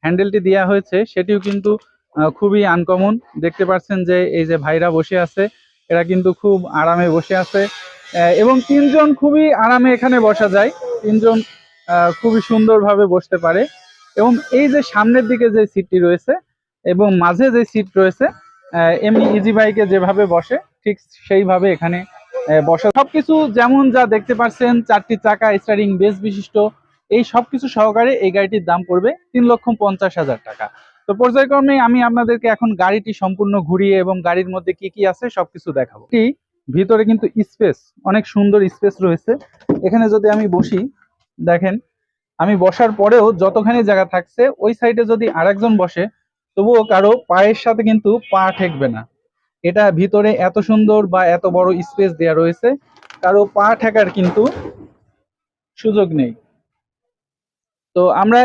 হ্যান্ডেলটি দেওয়া হয়েছে সেটিও কিন্তু খুবই আনকমন। দেখতে পাচ্ছেন যে এই যে ভাইরা বসে আছে, এরা কিন্তু খুব আরামে বসে আছে এবং তিনজন খুবই আরামে এখানে বসা যায়। তিনজন খুবই সুন্দরভাবে বসতে পারে এবং এই যে সামনের দিকে যে সিটটি রয়েছে এবং মাঝে যে সিট রয়েছে, এমনি ইজি বাইকে যেভাবে বসে ঠিক সেইভাবে এখানে বসা। সবকিছু যেমন যা দেখতে পাচ্ছেন, 4টি চাকা, স্টারিং বেস বিশিষ্ট, এই সবকিছু সহকারে এই গাড়িটির দাম পড়বে 3,50,000 টাকা। তো পর্যায়ক্রমে আমি আপনাদেরকে এখন গাড়িটি সম্পূর্ণ ঘুরিয়ে এবং গাড়ির মধ্যে কি কি আছে সবকিছু দেখাবো। ভিতরে কিন্তু স্পেস, অনেক সুন্দর স্পেস রয়েছে। এখানে যদি আমি বসি, দেখেন আমি বসার পরেও যতখানি জায়গা থাকছে, ওই সাইডে যদি আরেকজন বসে তবুও কারো পায়ের সাথে কিন্তু পা ঠেকবে না। এটা ভিতরে এত সুন্দর বা এত বড় স্পেস দেয়া রয়েছে, কারো পা ঠেকার কিন্তু সুযোগ নেই। তো আমরা